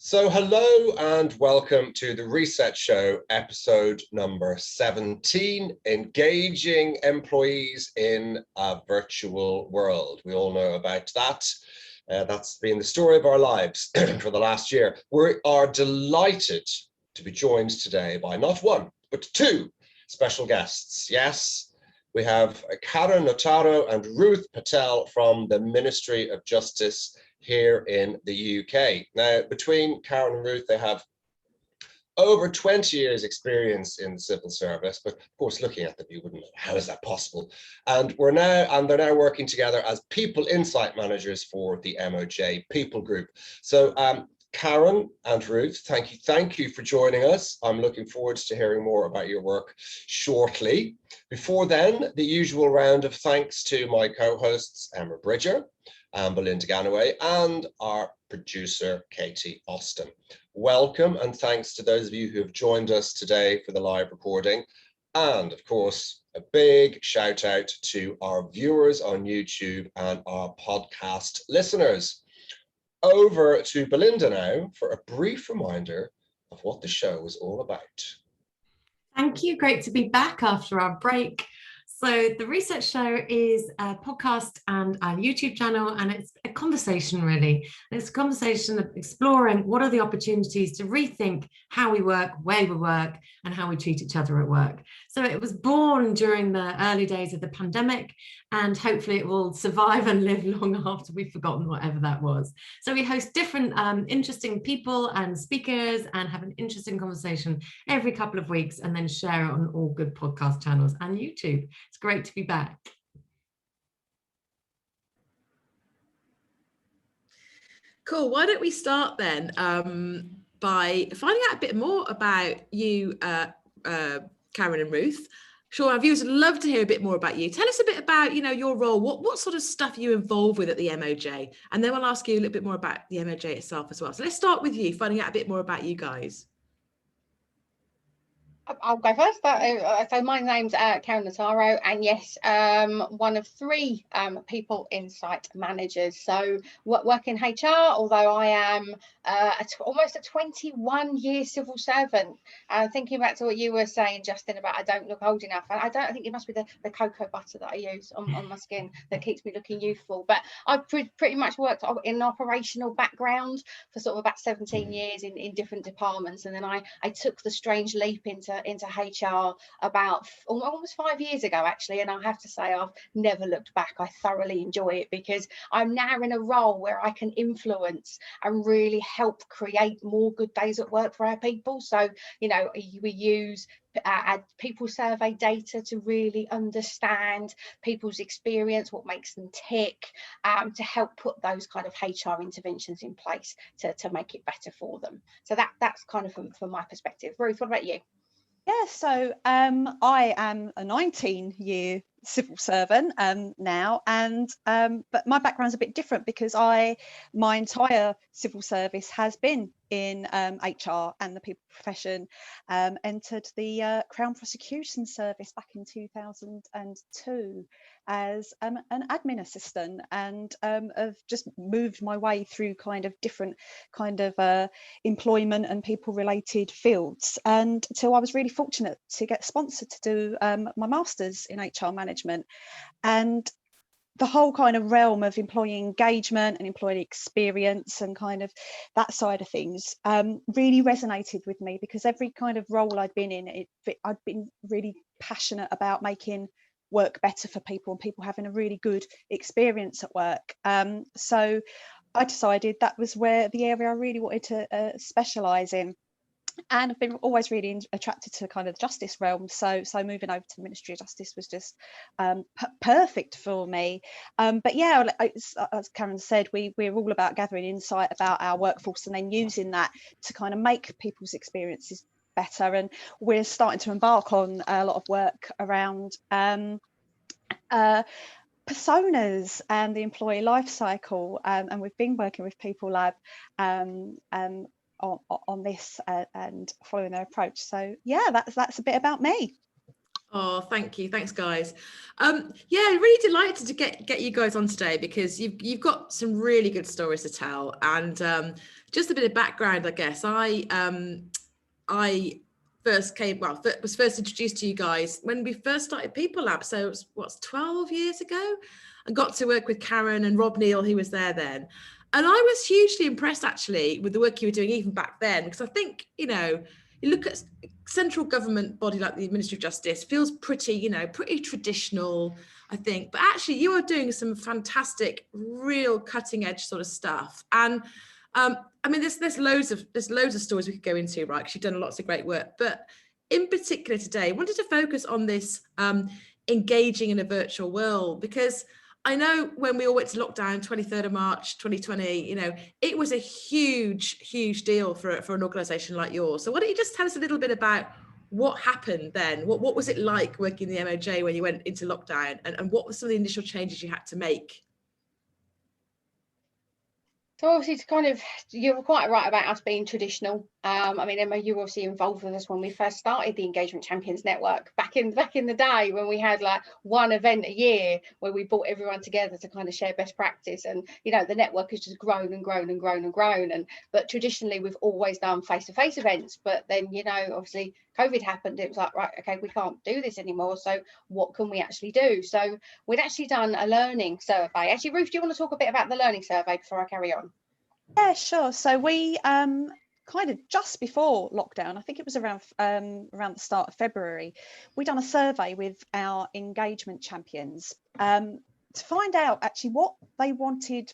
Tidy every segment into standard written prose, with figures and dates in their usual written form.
So hello and welcome to the Reset Show, episode number 17, Engaging Employees in a Virtual World. We all know about that. That's been the story of our lives for the last year. We are delighted to be joined today by not one, but two special guests. Yes, we have Karen Notaro and Ruth Patel from the Ministry of Justice here in the UK. Now, between Karen and Ruth, they have over 20 years experience in the civil service, but of course, looking at them, you wouldn't know, how is that possible? And they're now working together as people insight managers for the MOJ People Group. So Karen and Ruth, thank you for joining us. I'm looking forward to hearing more about your work shortly. Before then, the usual round of thanks to my co-hosts, Emma Bridger, Belinda Ganaway, and our producer, Katie Austin. Welcome and thanks to those of you who have joined us today for the live recording. And of course, a big shout out to our viewers on YouTube and our podcast listeners. Over to Belinda now for a brief reminder of what the show is all about. Thank you. Great to be back after our break. So the Research Show is a podcast and a YouTube channel, and it's a conversation really. And it's a conversation of exploring what are the opportunities to rethink how we work, where we work, and how we treat each other at work. So it was born during the early days of the pandemic, and hopefully it will survive and live long after we've forgotten whatever that was. So we host different interesting people and speakers and have an interesting conversation every couple of weeks, and then share it on all good podcast channels and YouTube. It's great to be back. Cool. Why don't we start then by finding out a bit more about you, Karen and Ruth. Sure, our viewers would love to hear a bit more about you. Tell us a bit about, your role. What sort of stuff are you involved with at the MOJ? And then we'll ask you a little bit more about the MOJ itself as well. So let's start with you, finding out a bit more about you guys. I'll go first. So my name's Karen Notaro, and yes, one of three people insight managers. So work in HR, although I am almost a 21-year civil servant. Thinking back to what you were saying, Justin, about I don't look old enough. I think it must be the cocoa butter that I use on my skin that keeps me looking youthful. But I've pretty much worked in an operational background for sort of about 17 years in different departments, and then I took the strange leap into HR about almost 5 years ago, actually, and I have to say I've never looked back. I thoroughly enjoy it because I'm now in a role where I can influence and really help create more good days at work for our people. So we use people survey data to really understand people's experience, what makes them tick, to help put those kind of HR interventions in place to make it better for them. So that's kind of from my perspective. Ruth, what about you? Yeah, so I am a 19-year civil servant now, and but my background's a bit different because my entire civil service has been in HR and the people profession. Entered the Crown Prosecution Service back in 2002 as an admin assistant, and have just moved my way through kind of different employment and people related fields, and until I was really fortunate to get sponsored to do my master's in HR management. And the whole kind of realm of employee engagement and employee experience and kind of that side of things really resonated with me, because every kind of role I'd been in, I'd been really passionate about making work better for people and people having a really good experience at work. So I decided that was where the area I really wanted to specialise in. And I've been always really attracted to kind of the justice realm. So moving over to the Ministry of Justice was just perfect for me. But yeah, as Karen said, we're all about gathering insight about our workforce and then using that to kind of make people's experiences better. And we're starting to embark on a lot of work around personas and the employee life cycle. And we've been working with People Lab on this and following their approach. So yeah, that's a bit about me. Oh, thank you. Thanks, guys. Yeah, really delighted to get you guys on today, because you've got some really good stories to tell. And just a bit of background, I guess. I was first introduced to you guys when we first started People Lab. So it was 12 years ago, and got to work with Karen and Rob Neal, who was there then. And I was hugely impressed, actually, with the work you were doing even back then, because I think, you look at central government body like the Ministry of Justice, feels pretty traditional, I think. But actually, you are doing some fantastic, real cutting edge sort of stuff. And I mean, there's loads of stories we could go into, right? Because you've done lots of great work. But in particular today, I wanted to focus on this engaging in a virtual world, because I know when we all went to lockdown, 23rd of March, 2020, it was a huge deal for an organisation like yours. So why don't you just tell us a little bit about what happened then? What was it like working in the MOJ when you went into lockdown, and what were some of the initial changes you had to make? So obviously, you were quite right about us being traditional. I mean, Emma, you were obviously involved with us when we first started the Engagement Champions Network back in the day, when we had like one event a year where we brought everyone together to kind of share best practice. And the network has just grown and grown and grown and grown. But traditionally, we've always done face-to-face events. But then, obviously, COVID happened. It was like, right, okay, we can't do this anymore. So what can we actually do? So we'd actually done a learning survey. Actually, Ruth, do you want to talk a bit about the learning survey before I carry on? Yeah, sure. So we kind of just before lockdown, I think it was around the start of February, we done a survey with our engagement champions to find out actually what they wanted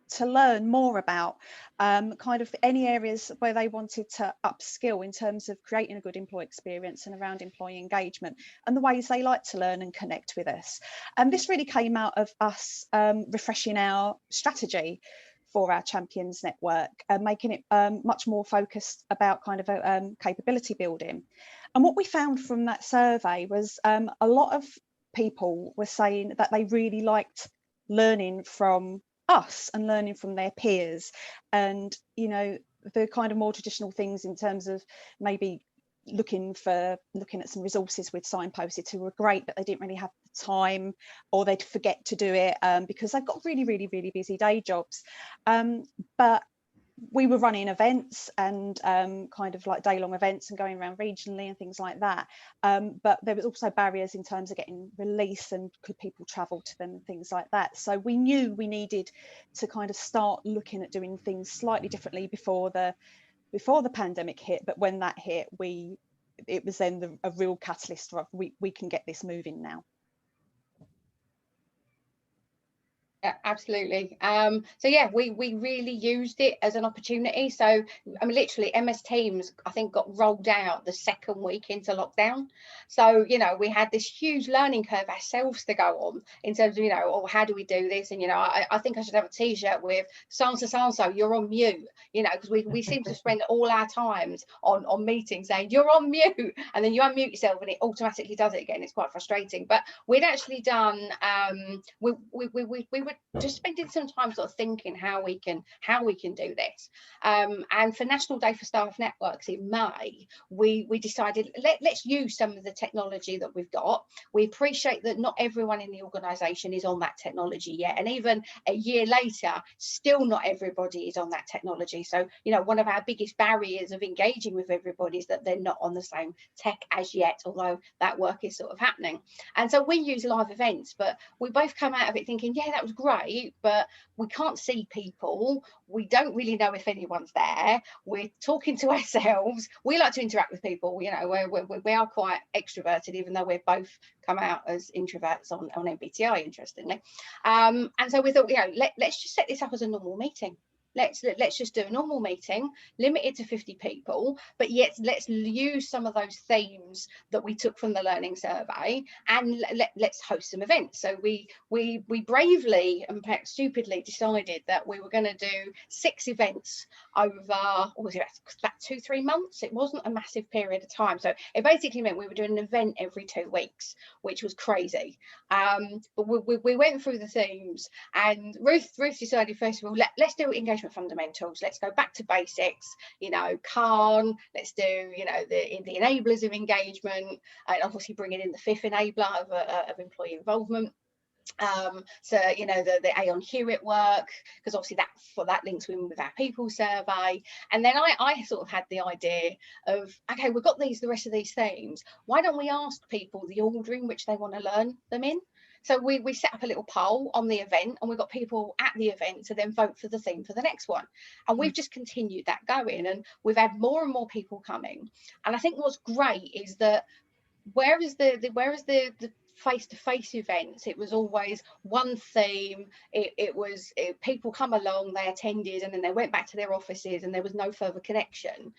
to learn more about, kind of any areas where they wanted to upskill in terms of creating a good employee experience and around employee engagement, and the ways they like to learn and connect with us. And this really came out of us refreshing our strategy for our Champions Network, making it much more focused about kind of capability building. And what we found from that survey was a lot of people were saying that they really liked learning from us and learning from their peers, and the kind of more traditional things in terms of maybe looking at some resources we'd signposted who were great, but they didn't really have the time, or they'd forget to do it because they've got really busy day jobs. But we were running events and kind of like day-long events and going around regionally and things like that. But there was also barriers in terms of getting release, and could people travel to them and things like that. So we knew we needed to kind of start looking at doing things slightly differently before the pandemic hit. But when that hit, it was then a real catalyst for we can get this moving now. Yeah, absolutely. So yeah, we really used it as an opportunity. So I mean, literally, MS Teams, I think, got rolled out the second week into lockdown. So we had this huge learning curve ourselves to go on in terms of how do we do this? And I think I should have a T-shirt with so you're on mute. Because we seem to spend all our times on meetings saying you're on mute, and then you unmute yourself and it automatically does it again. It's quite frustrating. But we'd actually done we were just spending some time sort of thinking how we can do this. And for National Day for Staff Networks in May, we decided let's use some of the technology that we've got. We appreciate that not everyone in the organisation is on that technology yet, and even a year later, still not everybody is on that technology. So one of our biggest barriers of engaging with everybody is that they're not on the same tech as yet, although that work is sort of happening. And so we use live events, but we both come out of it thinking, yeah, that was great, but we can't see people. We don't really know if anyone's there. We're talking to ourselves. We like to interact with people. We are quite extroverted, even though we've both come out as introverts on MBTI, interestingly. And so we thought, let's just set this up as a normal meeting. Let's just do a normal meeting, limit it to 50 people, but yet let's use some of those themes that we took from the learning survey, and let's host some events. So we bravely and perhaps stupidly decided that we were going to do 6 events over, what was it, about 2-3 months. It wasn't a massive period of time. So it basically meant we were doing an event every 2 weeks, which was crazy. But we went through the themes, and Ruth decided, first of all, let's do engagement engagement fundamentals. Let's go back to basics, Khan, let's do, the enablers of engagement, and obviously bringing in the fifth enabler of employee involvement. So the Aon Hewitt work, because obviously that links in with our people survey. And then I sort of had the idea of, okay, we've got the rest of these themes, why don't we ask people the order in which they want to learn them in? So we set up a little poll on the event, and we've got people at the event to then vote for the theme for the next one. And we've just continued that going, and we've had more and more people coming. And I think what's great is that whereas the face-to-face events, it was always one theme. People come along, they attended, and then they went back to their offices, and there was no further connection.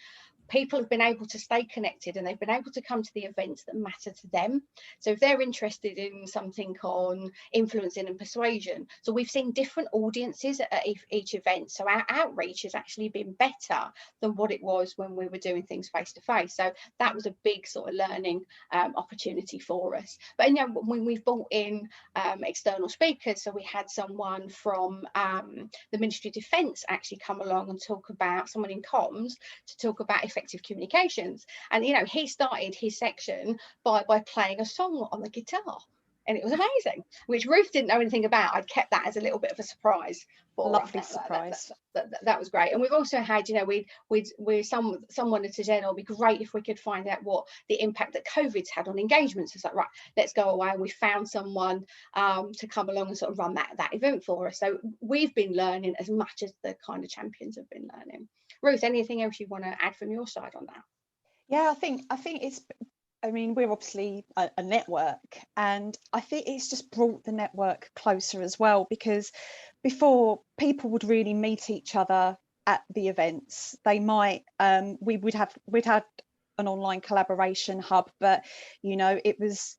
People have been able to stay connected, and they've been able to come to the events that matter to them. So if they're interested in something on influencing and persuasion, so we've seen different audiences at each event. So our outreach has actually been better than what it was when we were doing things face to face. So that was a big sort of learning opportunity for us. But when we've brought in external speakers, so we had someone from the Ministry of Defence actually come along and talk about, someone in comms, to talk about effective communications. And he started his section by playing a song on the guitar, and it was amazing, which Ruth didn't know anything about. I'd kept that as a little bit of a surprise for Lovely her. surprise. That was great. And we've also had, someone had said, it'd be great if we could find out what the impact that COVID's had on engagements. It's like, right, let's go away. And we found someone to come along and sort of run that event for us. So we've been learning as much as the kind of champions have been learning. Ruth, anything else you want to add from your side on that? Yeah, I think it's, we're obviously a network, and I think it's just brought the network closer as well, because before, people would really meet each other at the events. They might we'd had an online collaboration hub, but it was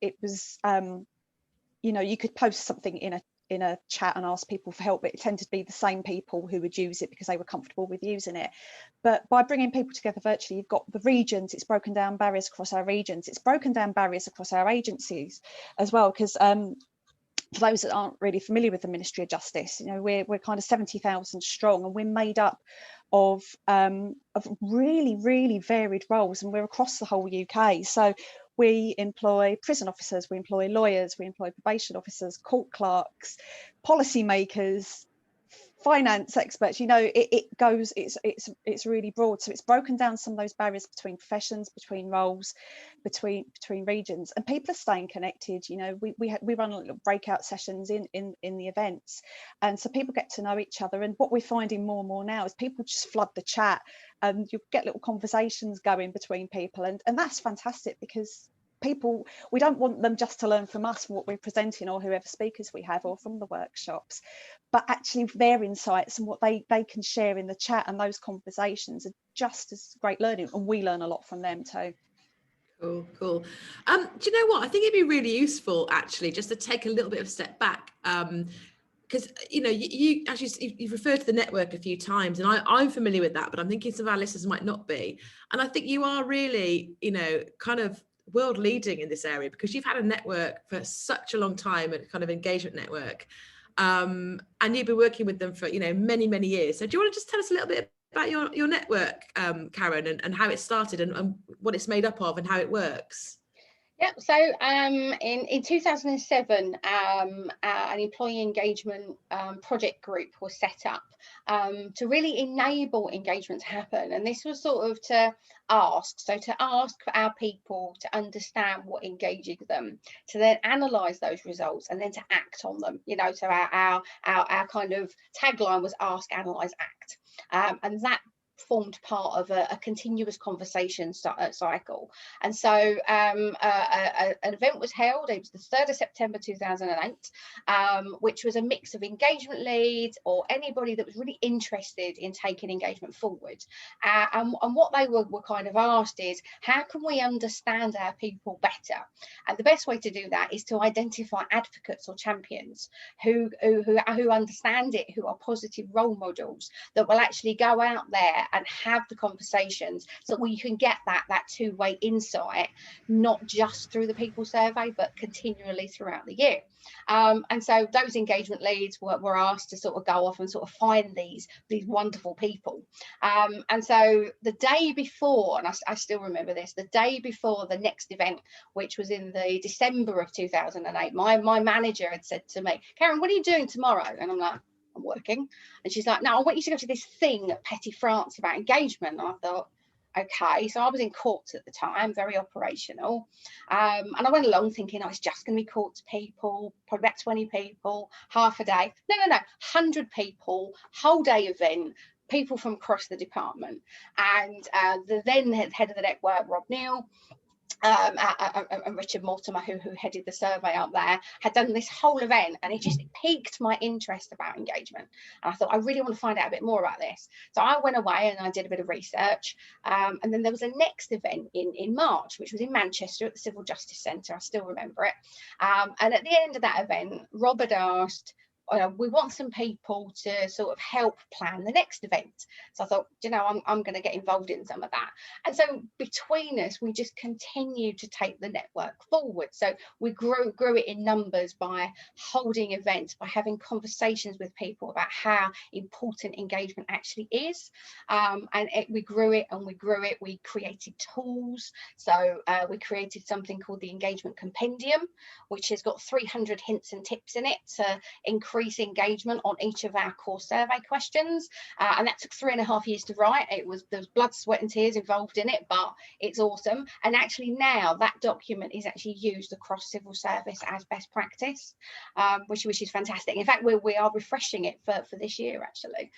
you could post something in a chat and ask people for help, but it tended to be the same people who would use it because they were comfortable with using it. But by bringing people together virtually, you've got the regions, it's broken down barriers across our regions, it's broken down barriers across our agencies as well, because for those that aren't really familiar with the Ministry of Justice, we're kind of 70,000 strong, and we're made up of really, really varied roles, and we're across the whole UK. So we employ prison officers, we employ lawyers, we employ probation officers, court clerks, policymakers, finance experts. It's really broad. So it's broken down some of those barriers between professions, between roles, between regions, and people are staying connected. We run little breakout sessions in the events, and so people get to know each other. And what we're finding more and more now is people just flood the chat, and you get little conversations going between people, and that's fantastic, because we don't want them just to learn from us, from what we're presenting, or whoever speakers we have, or from the workshops, but actually their insights and what they can share in the chat, and those conversations are just as great learning, and we learn a lot from them too. Cool. Do you know what? I think it'd be really useful actually just to take a little bit of a step back. Because you actually, you've referred to the network a few times, and I'm familiar with that, but I'm thinking some of our listeners might not be. And I think you are really, kind of world leading in this area, because you've had a network for such a long time, a kind of engagement network, and you've been working with them for many years. So do you want to just tell us a little bit about your network, Karen, and how it started, and what it's made up of, and how it works? Yep. So in 2007, an employee engagement project group was set up to really enable engagement to happen. And this was sort of to ask our people to understand what engaging them, to then analyse those results, and then to act on them. So our kind of tagline was ask, analyse, act, and that formed part of a continuous conversation cycle. And so an event was held. It was the 3rd of September 2008, which was a mix of engagement leads or anybody that was really interested in taking engagement forward. And what they were kind of asked is, how can we understand our people better? And the best way to do that is to identify advocates or champions who understand it, who are positive role models, that will actually go out there there and have the conversations so we can get that two-way insight, not just through the people survey, but continually throughout the year. And so those engagement leads were asked to sort of go off and sort of find these wonderful people. And so the day before, and I still remember this, the day before the next event, which was in the December of 2008, my manager had said to me, Karen, what are you doing tomorrow? And I'm like, I'm working. And she's like, no, I want you to go to this thing at Petit France about engagement. And I thought, okay. So I was in courts at the time, very operational. And I went along thinking, oh, it's just going to be courts people, probably about 20 people, half a day. No, 100 people, whole day event, people from across the department. And the then head of the network, Rob Neal, and Richard Mortimer, who headed the survey up there, had done this whole event, and it just piqued my interest about engagement. And I thought, I really want to find out a bit more about this. So I went away and I did a bit of research. And then there was a next event in March, which was in Manchester at the Civil Justice Centre. I still remember it. And at the end of that event, Robert asked, we want some people to sort of help plan the next event. So I thought, I'm going to get involved in some of that. And so between us, we just continued to take the network forward. So we grew it in numbers by holding events, by having conversations with people about how important engagement actually is. We grew it and we grew it. We created tools. So we created something called the Engagement Compendium, which has got 300 hints and tips in it to increase engagement on each of our core survey questions, and that took 3.5 years to write. There was blood, sweat and tears involved in it, but it's awesome. And actually now that document is actually used across civil service as best practice, which is fantastic. In fact, we are refreshing it for this year actually.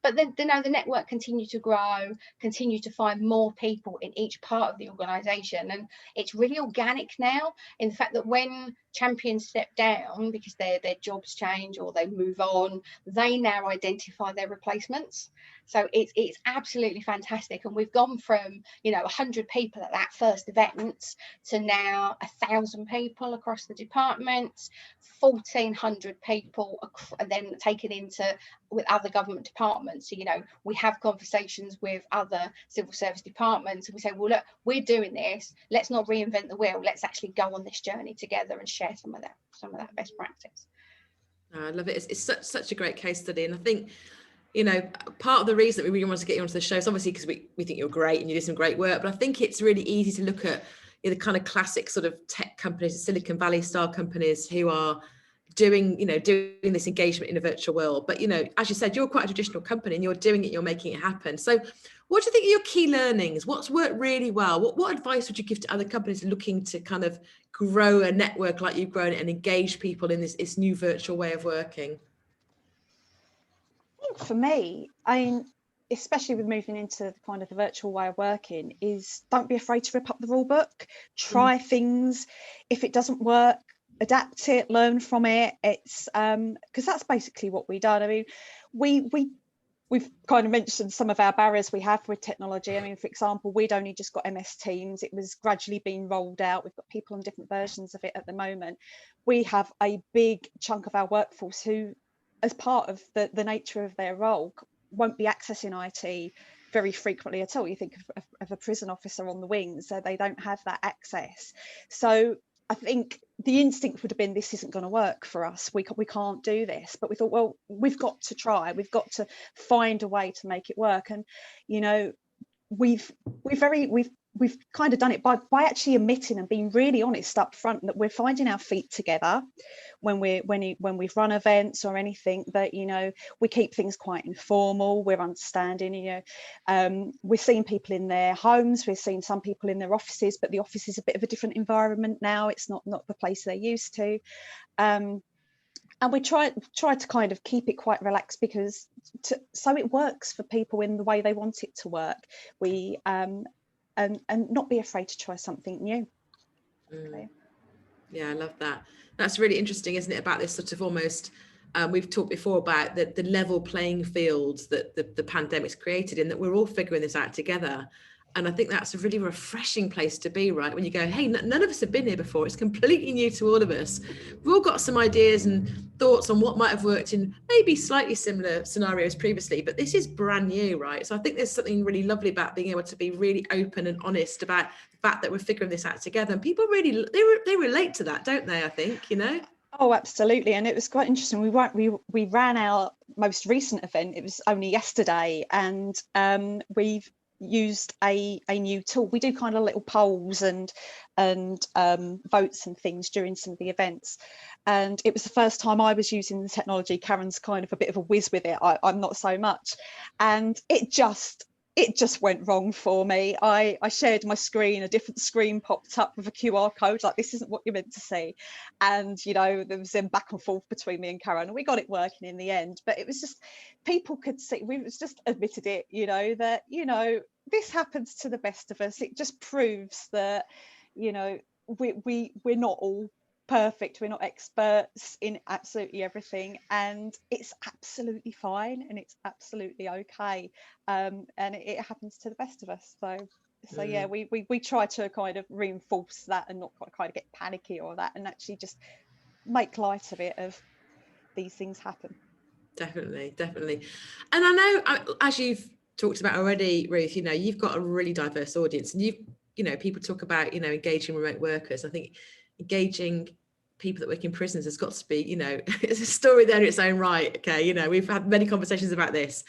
But then the network continued to grow, continue to find more people in each part of the organisation, and it's really organic now in the fact that when champions step down because their jobs change or they move on, they now identify their replacements. So it's absolutely fantastic. And we've gone from 100 people at that first event to now 1,000 people across the departments, 1,400 people, and then taken into with other government departments. So we have conversations with other civil service departments and we say, well, look, we're doing this, let's not reinvent the wheel, let's actually go on this journey together and share some of that best practice. I love it. It's such a great case study. And I think, part of the reason that we really wanted to get you onto the show is obviously because we think you're great and you do some great work, but I think it's really easy to look at the kind of classic sort of tech companies, Silicon Valley style companies who are doing this engagement in a virtual world. But, as you said, you're quite a traditional company and you're doing it, you're making it happen. So what do you think are your key learnings? What's worked really well? What advice would you give to other companies looking to kind of grow a network like you've grown it and engage people in this new virtual way of working? I think for me, especially with moving into kind of the virtual way of working, is don't be afraid to rip up the rule book, try things. If it doesn't work, adapt it, learn from it. It's because that's basically what we've done. I mean, we've kind of mentioned some of our barriers we have with technology. I mean, for example, we'd only just got MS Teams. It was gradually being rolled out. We've got people on different versions of it at the moment. We have a big chunk of our workforce who, as part of the nature of their role, won't be accessing IT very frequently at all. You think of a prison officer on the wings, so they don't have that access. So I think the instinct would have been, this isn't going to work for us. We can't do this. But we thought, well, we've got to try. We've got to find a way to make it work. And we've kind of done it by actually admitting and being really honest up front that we're finding our feet together when we've run events or anything, that we keep things quite informal, we're understanding. We're seeing people in their homes, we're seeing some people in their offices, but the office is a bit of a different environment now. It's not the place they're used to, and we try to kind of keep it quite relaxed so it works for people in the way they want it to work. We and not be afraid to try something new. Okay. Yeah, I love that. That's really interesting, isn't it, about this sort of almost, we've talked before about the level playing fields that the pandemic's created, in that we're all figuring this out together. And I think that's a really refreshing place to be, right? When you go, hey, none of us have been here before. It's completely new to all of us. We've all got some ideas and thoughts on what might have worked in maybe slightly similar scenarios previously, but this is brand new, right? So I think there's something really lovely about being able to be really open and honest about the fact that we're figuring this out together. And people really, they relate to that, don't they? I think, you know? Oh, absolutely. And it was quite interesting. We ran our most recent event. It was only yesterday, and we've used a new tool. We do kind of little polls and votes and things during some of the events, and it was the first time I was using the technology. Karen's kind of a bit of a whiz with it. I'm not so much, and it just went wrong for me. I shared my screen, a different screen popped up with a QR code, like this isn't what you're meant to see. And, you know, there was then back and forth between me and Karen, and we got it working in the end. But it was just, people could see, we was just admitted it, you know, that, you know, this happens to the best of us. It just proves that, you know, we're not all perfect, we're not experts in absolutely everything, and it's absolutely fine and it's absolutely okay, and it happens to the best of us. So yeah, we try to kind of reinforce that and not kind of get panicky or that, and actually just make light of it, of these things happen. Definitely. And I know, as you've talked about already, Ruth, you know, you've got a really diverse audience, and you know, people talk about, you know, engaging remote workers. I think engaging people that work in prisons has got to be, you know, it's a story there in its own right. Okay, you know, we've had many conversations about this.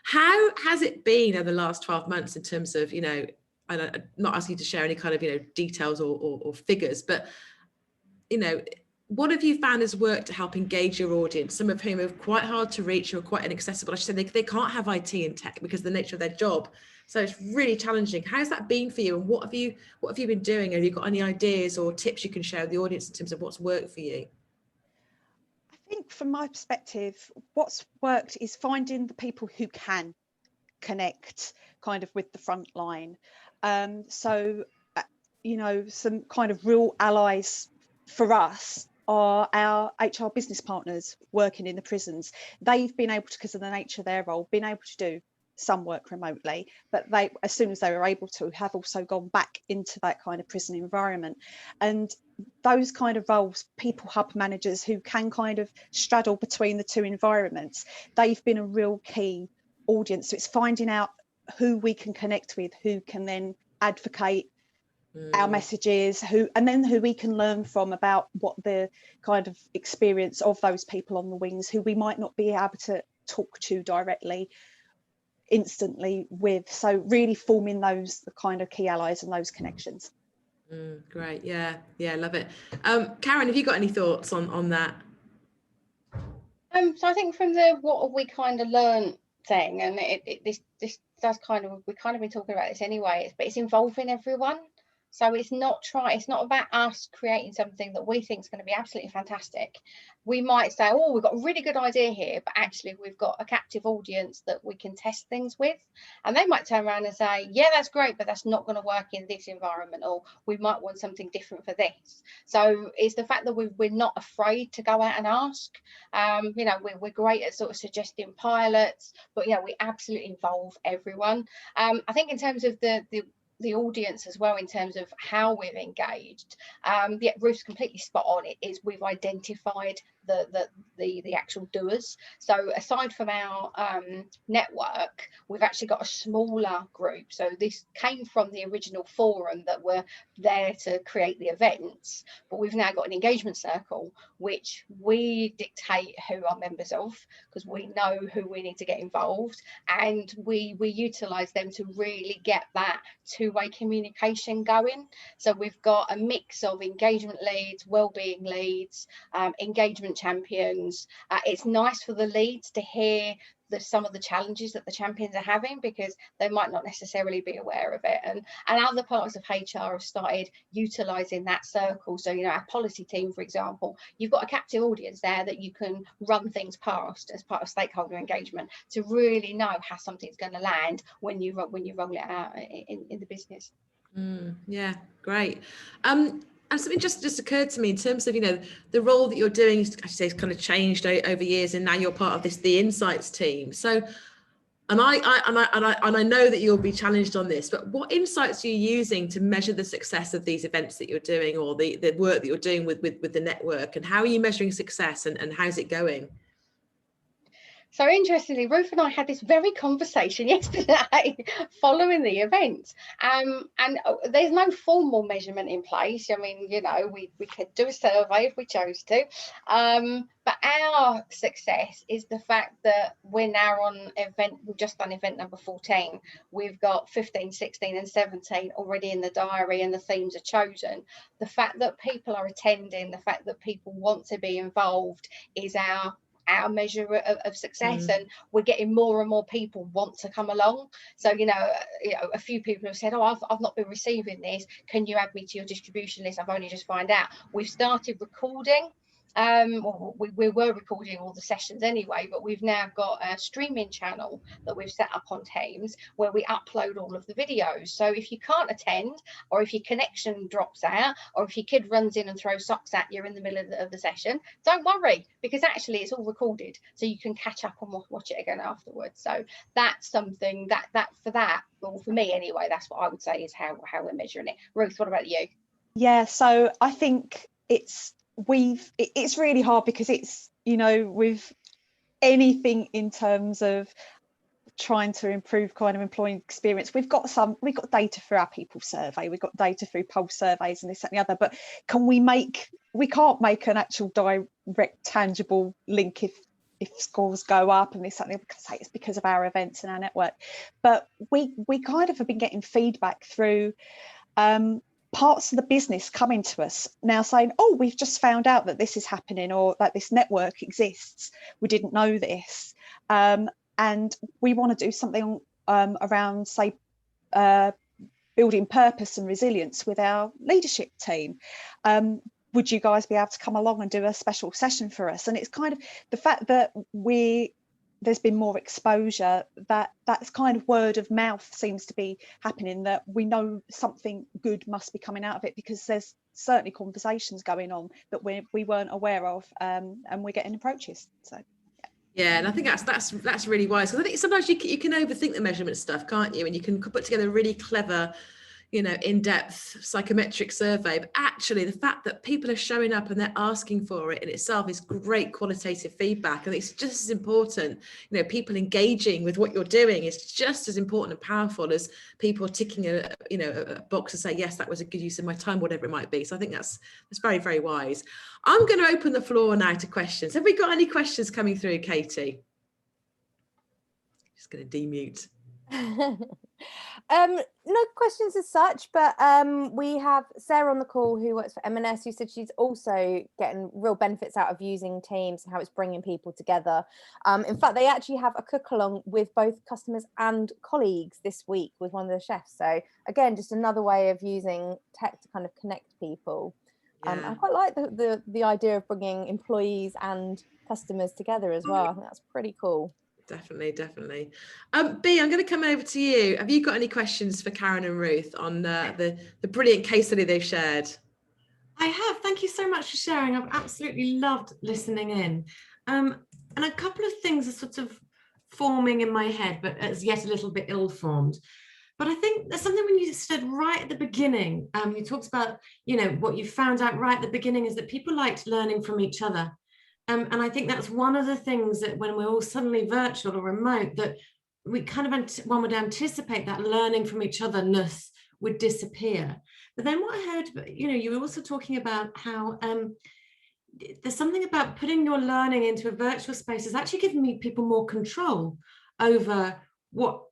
How has it been over the last 12 months in terms of, you know, and I'm not asking you to share any kind of, you know, details or figures, but, you know, what have you found has worked to help engage your audience, some of whom are quite hard to reach or quite inaccessible? I should say they can't have IT and tech because of the nature of their job. So it's really challenging. How's that been for you? And what have you been doing? Have you got any ideas or tips you can share with the audience in terms of what's worked for you? I think from my perspective, what's worked is finding the people who can connect kind of with the front line. So, you know, some kind of real allies for us are our HR business partners working in the prisons. They've been able to, because of the nature of their role, been able to do some work remotely, but they, as soon as they were able to, have also gone back into that kind of prison environment. And those kind of roles, people hub managers who can kind of straddle between the two environments, they've been a real key audience. So it's finding out who we can connect with, who can then advocate our messages, and then who we can learn from about what the kind of experience of those people on the wings, who we might not be able to talk to directly instantly with. So really forming those kind of key allies and those connections. Great. Yeah, love it. Karen, have you got any thoughts on that? So I think from the what have we kind of learned thing, and this does kind of, we've kind of been talking about this anyway, but it's involving everyone. So it's not about us creating something that we think is going to be absolutely fantastic. We might say, oh, we've got a really good idea here, but actually we've got a captive audience that we can test things with. And they might turn around and say, yeah, that's great, but that's not going to work in this environment, or we might want something different for this. So it's the fact that we're not afraid to go out and ask. You know, we're great at sort of suggesting pilots, but yeah, we absolutely involve everyone. I think in terms of the audience as well, in terms of how we've engaged, yeah, Ruth's completely spot on. It is, we've identified the actual doers. So aside from our network, we've actually got a smaller group. So this came from the original forum that were there to create the events, but we've now got an engagement circle which we dictate who are members of, because we know who we need to get involved, and we utilize them to really get that two-way communication going. So we've got a mix of engagement leads, wellbeing leads, engagement champions. It's nice for the leads to hear some of the challenges that the champions are having, because they might not necessarily be aware of it, and other parts of HR have started utilizing that circle. So, you know, our policy team, for example, you've got a captive audience there that you can run things past as part of stakeholder engagement to really know how something's going to land when you roll it out in the business. Yeah, great. And something just occurred to me in terms of, you know, the role that you're doing, as you say, has kind of changed over years, and now you're part of the insights team. So And I know that you'll be challenged on this, but what insights are you using to measure the success of these events that you're doing, or the work that you're doing with the network, and how are you measuring success, and how's it going? So interestingly, Ruth and I had this very conversation yesterday following the event. And there's no formal measurement in place. I mean, you know, we could do a survey if we chose to. But our success is the fact that we're now on event, we've just done event number 14. We've got 15, 16 and 17 already in the diary, and the themes are chosen. The fact that people are attending, the fact that people want to be involved is our measure of success. And we're getting more and more people want to come along. So you know, a few people have said, oh, I've not been receiving this, can you add me to your distribution list? I've only just found out. We've started recording. Well, we were recording all the sessions anyway, but we've now got a streaming channel that we've set up on Teams where we upload all of the videos. So if you can't attend, or if your connection drops out, or if your kid runs in and throws socks at you in the middle of the session, don't worry, because actually it's all recorded, so you can catch up and watch it again afterwards. So that's something well, for me anyway, that's what I would say is how we're measuring it. Ruth, what about you? Yeah, so I think it's really hard, because it's, you know, with anything in terms of trying to improve kind of employee experience, we've got data through our people survey, we've got data through pulse surveys and this and the other, but we can't make an actual direct tangible link if scores go up and this and the other, because it's because of our events and our network. But we kind of have been getting feedback through parts of the business coming to us now saying, oh, we've just found out that this is happening, or that this network exists, we didn't know this, and we want to do something around, say, building purpose and resilience with our leadership team. Would you guys be able to come along and do a special session for us? And it's kind of the fact that there's been more exposure, that's kind of word of mouth seems to be happening, that we know something good must be coming out of it, because there's certainly conversations going on that we weren't aware of, and we're getting approaches. So yeah, and I think that's really wise, because I think sometimes you can overthink the measurement stuff, can't you? And you can put together a really clever, you know, in-depth psychometric survey, but actually the fact that people are showing up and they're asking for it in itself is great qualitative feedback. And it's just as important, you know, people engaging with what you're doing is just as important and powerful as people ticking a box and say, yes, that was a good use of my time, whatever it might be. So I think that's very, very wise. I'm going to open the floor now to questions. Have we got any questions coming through, Katie? Just going to demute. No questions as such, but we have Sarah on the call who works for M&S, who said she's also getting real benefits out of using Teams and how it's bringing people together. In fact, they actually have a cook along with both customers and colleagues this week with one of the chefs. So again, just another way of using tech to kind of connect people. Yeah. I quite like the idea of bringing employees and customers together as well. I think that's pretty cool. Definitely. B, I'm going to come over to you. Have you got any questions for Karen and Ruth on the brilliant case study they've shared? I have. Thank you so much for sharing. I've absolutely loved listening in. And a couple of things are sort of forming in my head, but as yet a little bit ill-formed. But I think there's something when you said right at the beginning, you talked about, you know, what you found out right at the beginning is that people liked learning from each other. And I think that's one of the things that when we're all suddenly virtual or remote, that we kind of, one would anticipate that learning from each otherness would disappear. But then what I heard, you know, you were also talking about how there's something about putting your learning into a virtual space is actually giving people more control over what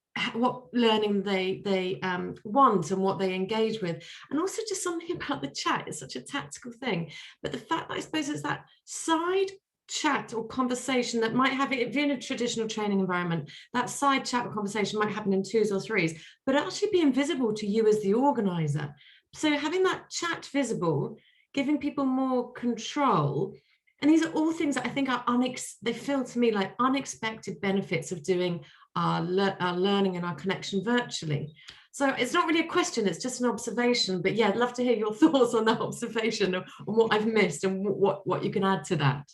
learning they want and what they engage with. And also just something about the chat, it's such a tactical thing, but the fact that I suppose it's that side chat or conversation that might have, if you're in a traditional training environment, that side chat or conversation might happen in 2s or 3s, but actually be invisible to you as the organizer. So having that chat visible, giving people more control. And these are all things that I think are they feel to me like unexpected benefits of doing our learning and our connection virtually. So it's not really a question, it's just an observation. But yeah, I'd love to hear your thoughts on that observation, on what I've missed and what you can add to that.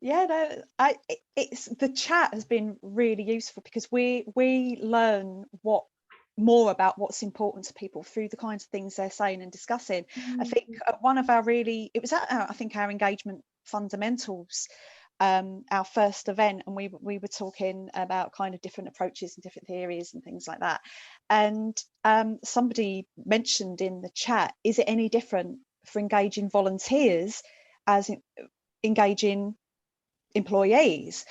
Yeah, no, it's the chat has been really useful because we learn more about what's important to people through the kinds of things they're saying and discussing. I think one of our it was at I think our engagement fundamentals, our first event, and we were talking about kind of different approaches and different theories and things like that. And somebody mentioned in the chat, is it any different for engaging volunteers as engaging employees?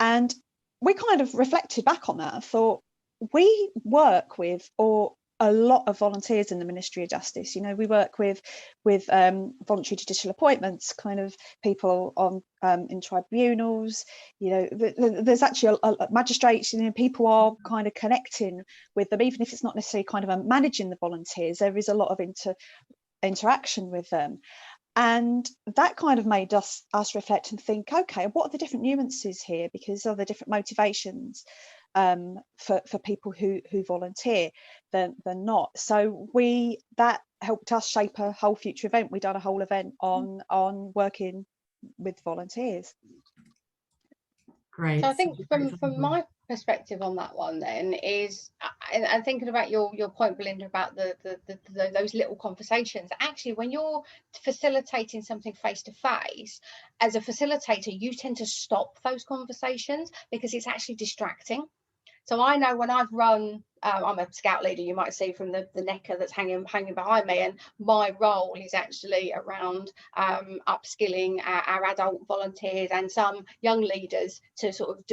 And we kind of reflected back on that and thought, we work with a lot of volunteers in the Ministry of Justice. You know, we work with voluntary judicial appointments, kind of people on in tribunals. You know, there's actually a magistrates, you know, people are kind of connecting with them, even if it's not necessarily kind of managing the volunteers. There is a lot of interaction with them. And that kind of made us reflect and think, okay, what are the different nuances here? Because are there different motivations for people who volunteer than not? So that helped us shape a whole future event. We done a whole event on working with volunteers. Great. So I think from my perspective on that one then is, and thinking about your point, Belinda, about those little conversations. Actually, when you're facilitating something face to face, as a facilitator, you tend to stop those conversations because it's actually distracting. So I know when I've run, I'm a scout leader, you might see from the necker that's hanging behind me, and my role is actually around upskilling our adult volunteers and some young leaders to sort of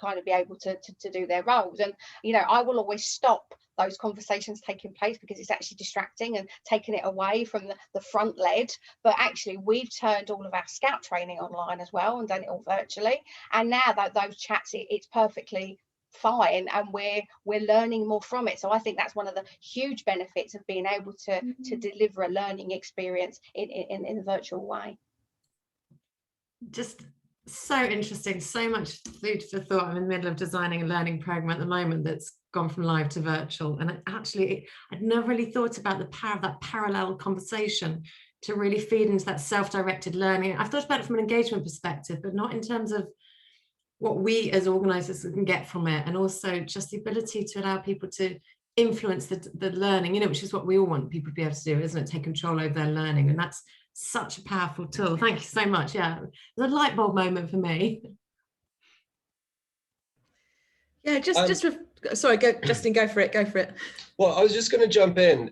kind of be able to do their roles. And, you know, I will always stop those conversations taking place because it's actually distracting and taking it away from the front lead. But actually, we've turned all of our scout training online as well and done it all virtually. And now that those chats, it's perfectly fine, and we're learning more from it. So I think that's one of the huge benefits of being able to deliver a learning experience in a virtual way. Just so interesting, so much food for thought. I'm in the middle of designing a learning program at the moment that's gone from live to virtual, and I'd never really thought about the power of that parallel conversation to really feed into that self-directed learning. I've thought about it from an engagement perspective, but not in terms of what we as organisers can get from it, and also just the ability to allow people to influence the learning, you know, which is what we all want people to be able to do, isn't it? Take control over their learning, and that's such a powerful tool. Thank you so much. Yeah, it was a light bulb moment for me. Yeah, sorry, go Justin, go for it. Well, I was just going to jump in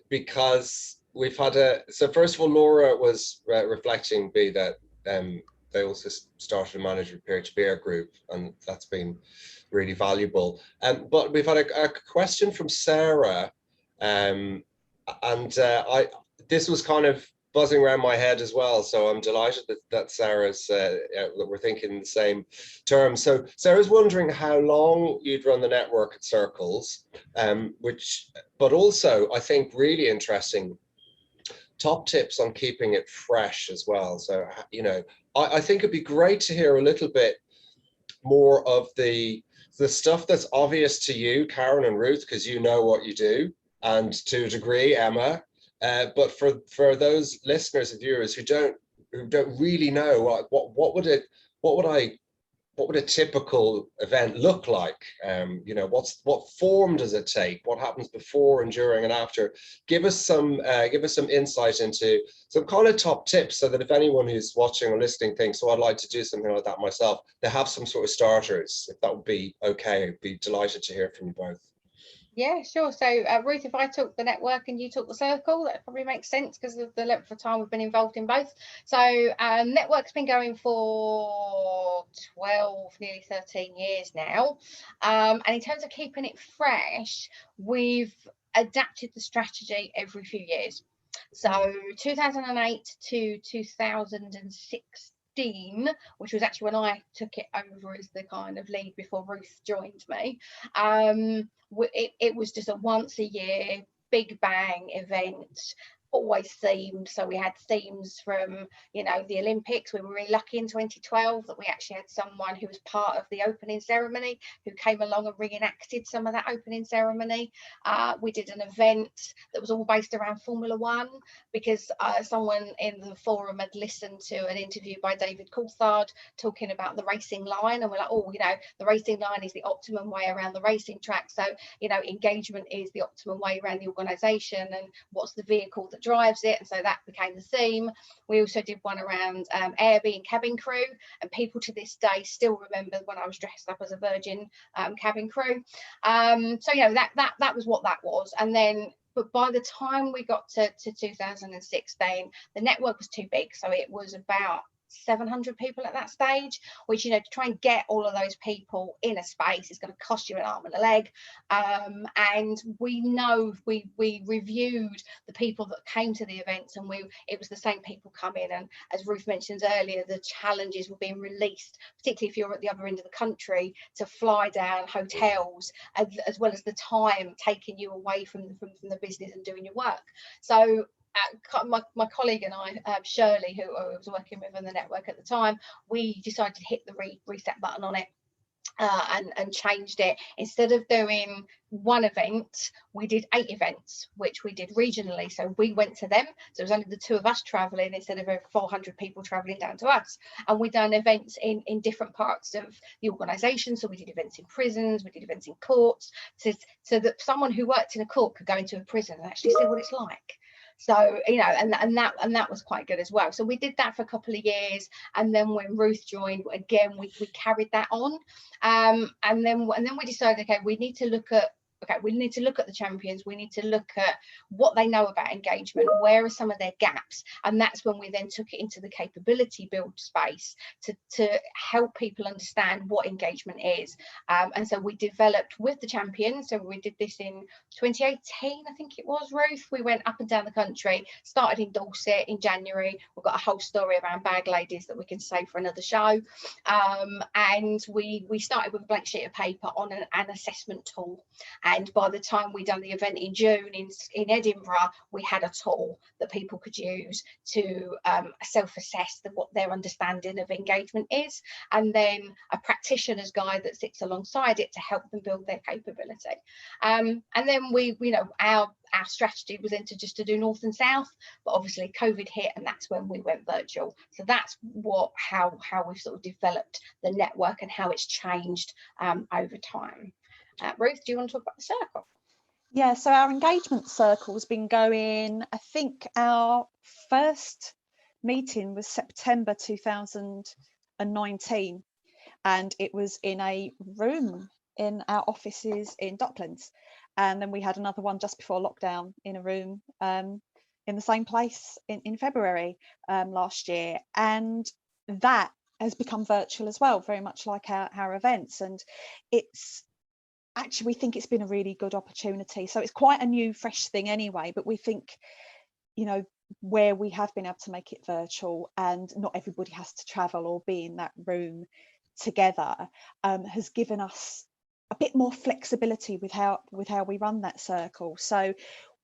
because we've had so first of all, Laura was reflecting that they also started a manager peer-to-peer group, and that's been really valuable. But we've had a question from Sarah, and this was kind of buzzing around my head as well. So I'm delighted that Sarah's that we're thinking in the same terms. So Sarah's wondering how long you'd run the network at Circles, but also I think really interesting, top tips on keeping it fresh as well. So, you know, I think it'd be great to hear a little bit more of the stuff that's obvious to you, Karen and Ruth, because you know what you do, and to a degree, Emma. But for those listeners and viewers who don't really know what would a typical event look like? You know, what form does it take? What happens before and during and after? Give us some insight into some kind of top tips, so that if anyone who's watching or listening thinks, "Oh, I'd like to do something like that myself," they have some sort of starters. If that would be okay, I'd be delighted to hear from you both. Yeah, sure. So Ruth, if I took the network and you took the circle, that probably makes sense because of the length of time we've been involved in both. So network's been going for 12, nearly 13 years now. And in terms of keeping it fresh, we've adapted the strategy every few years. So 2008 to 2016, which was actually when I took it over as the kind of lead before Ruth joined me, it was just a once a year big bang event, always themed. So we had themes from, you know, the Olympics. We were really lucky in 2012 that we actually had someone who was part of the opening ceremony who came along and reenacted some of that opening ceremony. We did an event that was all based around Formula One, because someone in the forum had listened to an interview by David Coulthard talking about the racing line, and we're like, oh, you know, the racing line is the optimum way around the racing track. So, you know, engagement is the optimum way around the organisation, and what's the vehicle that drives it. And so that became the theme. We also did one around Airbnb and cabin crew, and people to this day still remember when I was dressed up as a Virgin cabin crew. So, you know, that was what that was. And then, but by the time we got to 2016, the network was too big. So it was about 700 people at that stage, which, you know, to try and get all of those people in a space is going to cost you an arm and a leg. And we know we reviewed the people that came to the events, and it was the same people coming. And as Ruth mentioned earlier, the challenges were being released, particularly if you're at the other end of the country, to fly down, hotels, as well as the time taking you away from the business and doing your work. So my colleague and I, Shirley, who I was working with on the network at the time, we decided to hit the reset button on it. And changed it. Instead of doing one event, we did 8 events, which we did regionally. So we went to them. So it was only the 2 of us traveling instead of over 400 people traveling down to us. And we done events in different parts of the organisation. So we did events in prisons, we did events in courts, so that someone who worked in a court could go into a prison and actually see what it's like. So, you know, and that was quite good as well. So we did that for a couple of years, and then when Ruth joined, again we carried that on, and then we decided, okay, we need to look at the champions. We need to look at what they know about engagement. Where are some of their gaps? And that's when we then took it into the capability build space to help people understand what engagement is. And so we developed with the champions. So we did this in 2018, I think it was, Ruth. We went up and down the country, started in Dorset in January. We've got a whole story around bag ladies that we can save for another show. And we started with a blank sheet of paper on an assessment tool. And by the time we'd done the event in June in Edinburgh, we had a tool that people could use to self-assess what their understanding of engagement is, and then a practitioner's guide that sits alongside it to help them build their capability. And then we, you know, our strategy was then to do North and South, but obviously COVID hit, and that's when we went virtual. So that's how we've sort of developed the network and how it's changed over time. Ruth, do you want to talk about the circle? Yeah, so our engagement circle's been going, I think our first meeting was September 2019, and it was in a room in our offices in Docklands. And then we had another one just before lockdown in a room in the same place in February last year. And that has become virtual as well, very much like our events. And we think it's been a really good opportunity. So it's quite a new, fresh thing anyway, but we think, you know, where we have been able to make it virtual and not everybody has to travel or be in that room together, has given us a bit more flexibility with how we run that circle. So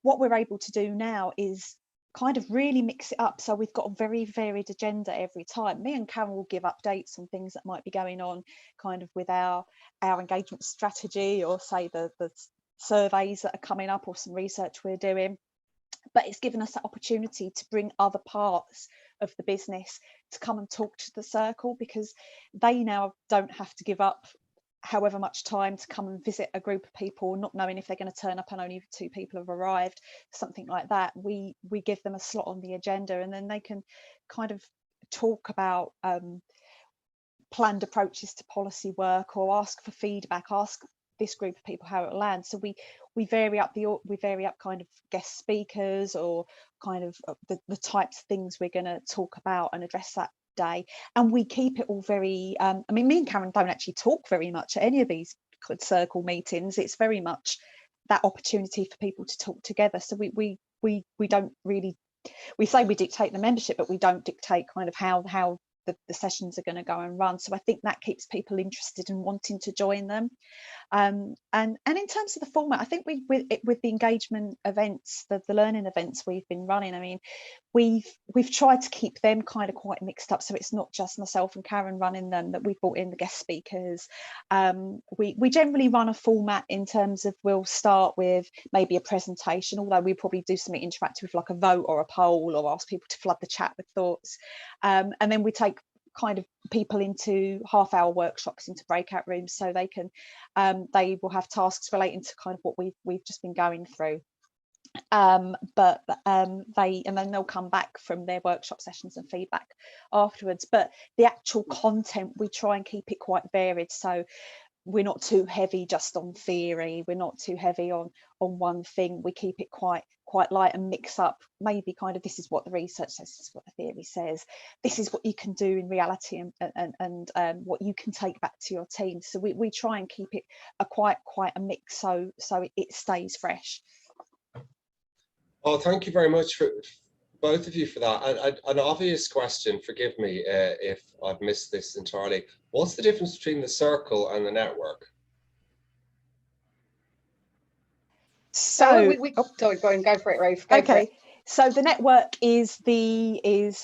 what we're able to do now is kind of really mix it up. So we've got a very varied agenda every time. Me and Karen will give updates on things that might be going on kind of with our engagement strategy, or say the surveys that are coming up, or some research we're doing. But it's given us that opportunity to bring other parts of the business to come and talk to the circle, because they now don't have to give up however much time to come and visit a group of people, not knowing if they're going to turn up and only 2 people have arrived, something like that. We give them a slot on the agenda, and then they can kind of talk about planned approaches to policy work, or ask for feedback, ask this group of people how it lands. So we vary up kind of guest speakers, or kind of the types of things we're going to talk about and address that day. And we keep it all very I mean, me and Karen don't actually talk very much at any of these circle meetings. It's very much that opportunity for people to talk together. So we don't really, we say we dictate the membership, but we don't dictate kind of how the sessions are going to go and run. So I think that keeps people interested and wanting to join them. And in terms of the format, I think with the engagement events, the learning events we've been running, I mean, we've tried to keep them kind of quite mixed up, so it's not just myself and Karen running them, that we've brought in the guest speakers. We generally run a format in terms of, we'll start with maybe a presentation, although we probably do something interactive like a vote or a poll, or ask people to flood the chat with thoughts, and then we take kind of people into half-hour workshops, into breakout rooms, so they can they will have tasks relating to kind of what we've just been going through. And then they'll come back from their workshop sessions and feedback afterwards. But the actual content, we try and keep it quite varied, so we're not too heavy just on theory, we're not too heavy on one thing. We keep it quite light and mix up, maybe kind of, this is what the research says, this is what the theory says, this is what you can do in reality, and what you can take back to your team. So we try and keep it quite a mix, so it stays fresh. Oh, thank you very much for both of you for that. An obvious question, forgive me if I've missed this entirely. What's the difference between the circle and the network? So sorry, go for it, Ruth. Okay. So the network is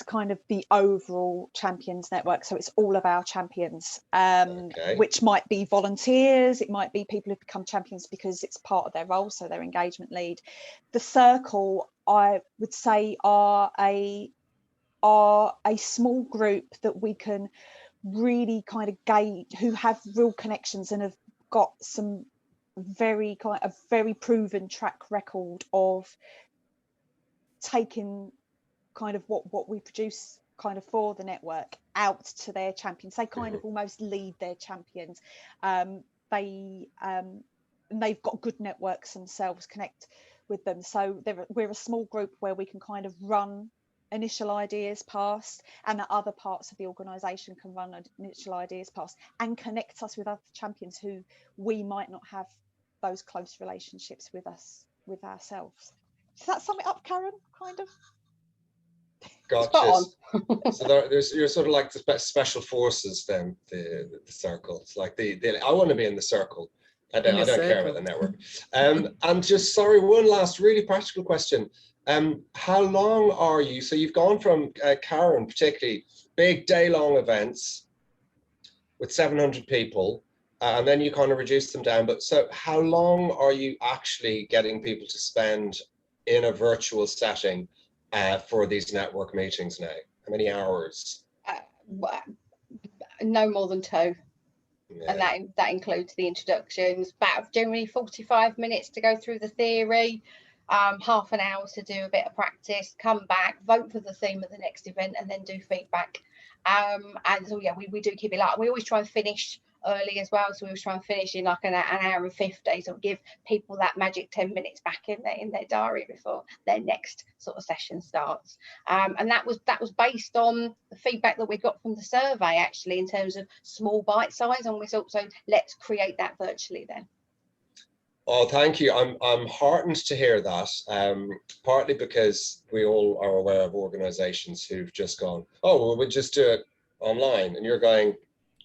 kind of the overall champions network. So it's all of our champions, which might be volunteers, it might be people who've become champions because it's part of their role, so their engagement lead. The circle, I would say, are a small group that we can really kind of gauge, who have real connections and have got some very proven track record of taking kind of what we produce kind of for the network out to their champions. They kind of almost lead their champions. They've got good networks themselves, connect with them. So we're a small group where we can kind of run initial ideas past, and that other parts of the organisation can run initial ideas past and connect us with other champions who we might not have those close relationships with ourselves. Does that sum it up, Karen? Kind of. Gotcha. So you're sort of like the special forces then, the circle. It's like I want to be in the circle. I don't care about the network. And just, sorry, one last really practical question. How long are you? So you've gone from Karen, particularly big day-long events with 700 people, and then you kind of reduce them down. But so how long are you actually getting people to spend in a virtual setting for these network meetings now? How many hours? No more than 2. Yeah. And that includes the introductions, about generally 45 minutes to go through the theory, half an hour to do a bit of practice, come back, vote for the theme of the next event, and then do feedback. And so yeah, we do keep it light. We always try and finish early as well, so we always try and finish in like an hour and 50, so give people that magic 10 minutes back in their diary before their next sort of session starts. And that was based on the feedback that we got from the survey, actually, in terms of small bite size, and we thought, so let's create that virtually then. Oh, thank you. I'm heartened to hear that, partly because we all are aware of organizations who've just gone, oh, well, we'll just do it online, and you're going,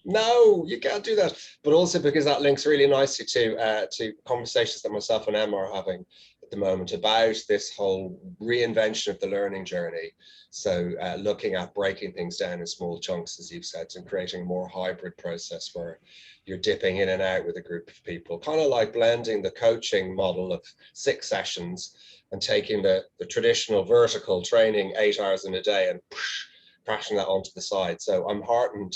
no, you can't do that. But also because that links really nicely to conversations that myself and Emma are having at the moment about this whole reinvention of the learning journey. So looking at breaking things down in small chunks, as you've said, and creating a more hybrid process where you're dipping in and out with a group of people, kind of like blending the coaching model of 6 sessions and taking the traditional vertical training 8 hours in a day and crashing that onto the side. So I'm heartened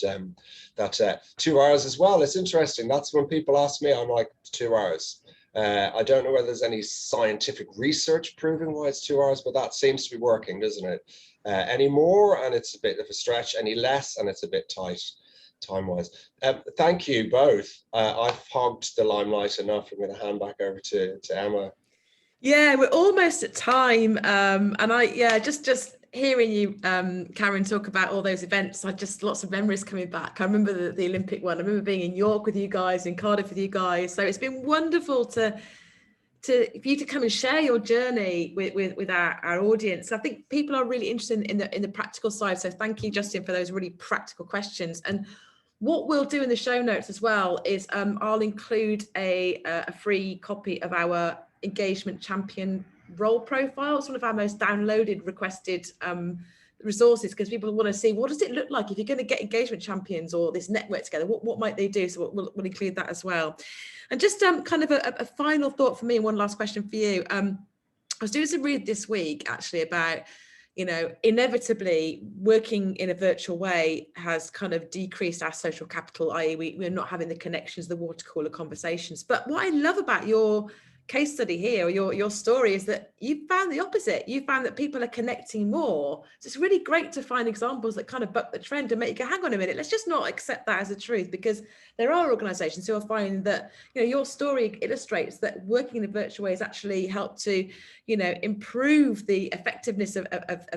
that 2 hours as well. It's interesting. That's when people ask me, I'm like, 2 hours. I don't know whether there's any scientific research proving why it's 2 hours, but that seems to be working, doesn't it? Any more, and it's a bit of a stretch. Any less, and it's a bit tight time-wise. Thank you both. I've hogged the limelight enough. I'm going to hand back over to Emma. Yeah, we're almost at time, and just hearing you, Karen, talk about all those events, lots of memories coming back. I remember the Olympic one. I remember being in York with you guys, in Cardiff with you guys. So it's been wonderful for you to come and share your journey with our audience. I think people are really interested in the practical side. So thank you, Justin, for those really practical questions. And What we'll do in the show notes as well is I'll include a free copy of our engagement champion role profile. It's one of our most downloaded, requested resources, because people want to see, what does it look like if you're going to get engagement champions or this network together? What might they do? So we'll include that as well. And just kind of a final thought for me, and one last question for you. I was doing some read this week actually about, you know, inevitably working in a virtual way has kind of decreased our social capital, i.e. we're not having the connections, the water cooler conversations. But what I love about your case study here, or your story, is that you found the opposite. You found that people are connecting more. So it's really great to find examples that kind of buck the trend and make you go, hang on a minute, let's just not accept that as a truth, because there are organizations who are finding that, you know, your story illustrates that working in a virtual way has actually helped to, you know, improve the effectiveness of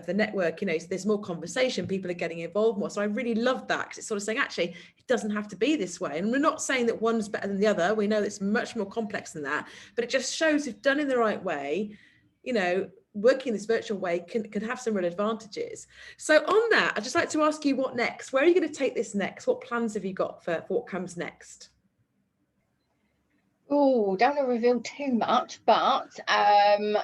the network. You know, so there's more conversation, people are getting involved more. So I really love that, because it's sort of saying, actually, it doesn't have to be this way. And we're not saying that one's better than the other. We know it's much more complex than that, but it just shows, if done in the right way, you know, working this virtual way can have some real advantages. So on that, I'd just like to ask you, what next? Where are you going to take this next? What plans have you got for what comes next? Oh, don't want to reveal too much, but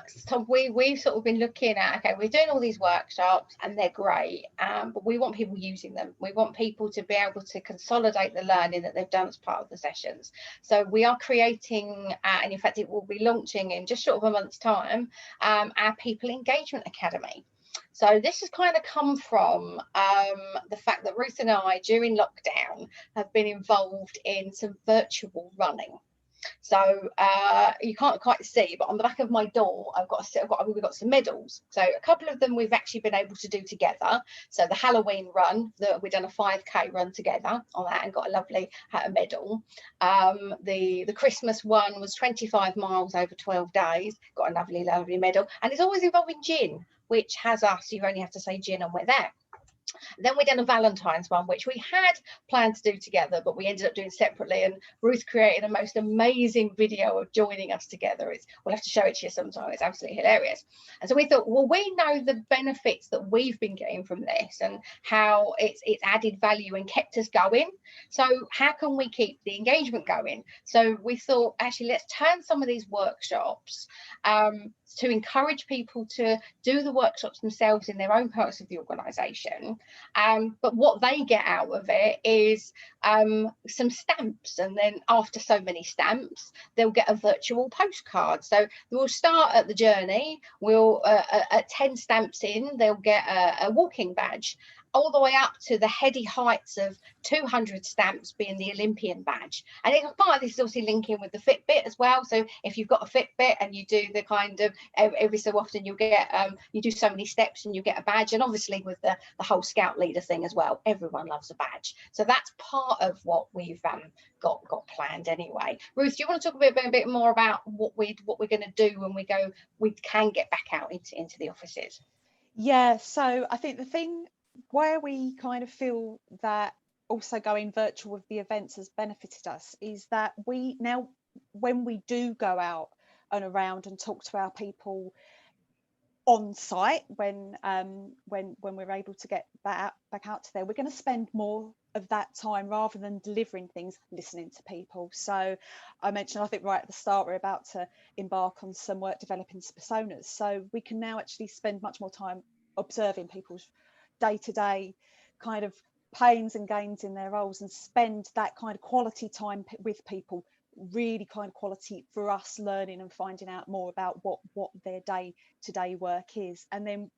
so we've sort of been looking at, okay, we're doing all these workshops and they're great, but we want people using them. We want people to be able to consolidate the learning that they've done as part of the sessions. So we are creating, and in fact it will be launching in just short of a month's time, our People Engagement Academy. So this has kind of come from the fact that Ruth and I, during lockdown, have been involved in some virtual running. So you can't quite see, but on the back of my door, we've got some medals. So a couple of them we've actually been able to do together. So the Halloween run, we've done a 5K run together on that and got a lovely medal. The Christmas one was 25 miles over 12 days, got a lovely medal. And it's always involving gin, which has us, you only have to say gin and we're there. Then we done a Valentine's one, which we had planned to do together, but we ended up doing separately. And Ruth created a most amazing video of joining us together. We'll have to show it to you sometime. It's absolutely hilarious. And so we thought, well, we know the benefits that we've been getting from this and how it's added value and kept us going. So how can we keep the engagement going? So we thought, actually, let's turn some of these workshops to encourage people to do the workshops themselves in their own parts of the organisation. But what they get out of it is some stamps, and then after so many stamps, they'll get a virtual postcard. So we'll start at the journey. We'll at 10 stamps in, they'll get a walking badge, all the way up to the heady heights of 200 stamps being the Olympian badge. And part of this is obviously linking with the Fitbit as well. So if you've got a Fitbit and you do the kind of every so often, you'll get you do so many steps and you get a badge. And obviously with the whole scout leader thing as well, everyone loves a badge. So that's part of what we've got planned anyway. Ruth, do you want to talk a bit more about what we're going to do when we can get back out into the offices? Yeah, so I think the thing where we kind of feel that also going virtual with the events has benefited us is that we now, when we do go out and around and talk to our people on site, when we're able to get back out to there, we're going to spend more of that time, rather than delivering things, listening to people. So I mentioned, I think right at the start, we're about to embark on some work developing personas, so we can now actually spend much more time observing people's day-to-day kind of pains and gains in their roles, and spend that kind of quality time with people, really kind of quality for us, learning and finding out more about what their day-to-day work is. And then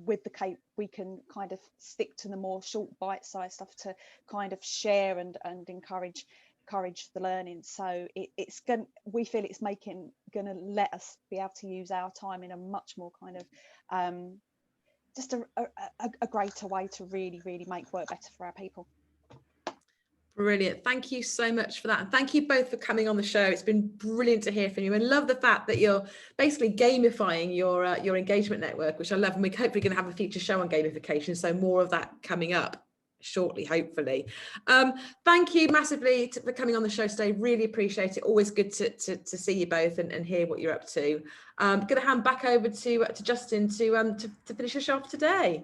with the Cape, we can kind of stick to the more short bite-sized stuff to kind of share and encourage the learning. So we feel it's gonna let us be able to use our time in a much more kind of just a greater way to really make work better for our people. Brilliant. Thank you so much for that. And thank you both for coming on the show. It's been brilliant to hear from you, and love the fact that you're basically gamifying your engagement network, which I love. And we're hopefully going to have a feature show on gamification. So more of that coming up shortly, hopefully. Thank you massively for coming on the show today. Really appreciate it. Always good to see you both and hear what you're up to. Going to hand back over to Justin to finish us off today.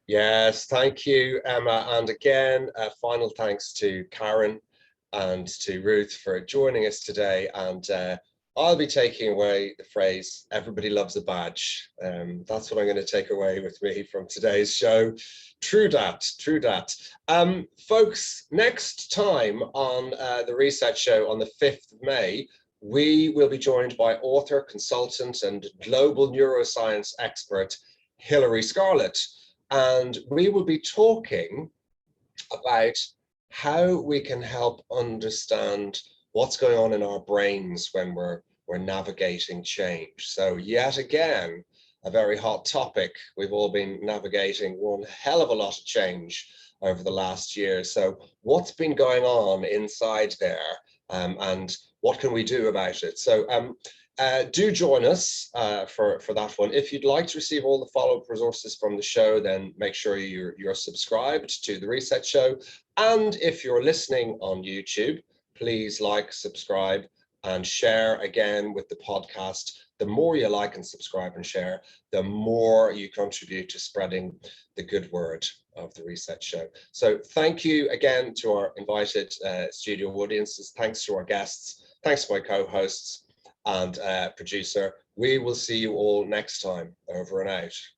Yes, thank you, Emma. And again, final thanks to Karen and to Ruth for joining us today. And I'll be taking away the phrase, everybody loves a badge. That's what I'm going to take away with me from today's show. True dat, true dat. Folks, next time on the Reset Show on the 5th of May, we will be joined by author, consultant, and global neuroscience expert, Hilary Scarlett. And we will be talking about how we can help understand what's going on in our brains when we're navigating change. So yet again, a very hot topic. We've all been navigating one hell of a lot of change over the last year. So what's been going on inside there, and what can we do about it? So do join us for that one. If you'd like to receive all the follow-up resources from the show, then make sure you're subscribed to the Reset Show. And if you're listening on YouTube, please like, subscribe, and share again with the podcast. The more you like and subscribe and share, the more you contribute to spreading the good word of the Reset Show. So thank you again to our invited studio audiences. Thanks to our guests. Thanks to my co-hosts and producer. We will see you all next time. Over and out.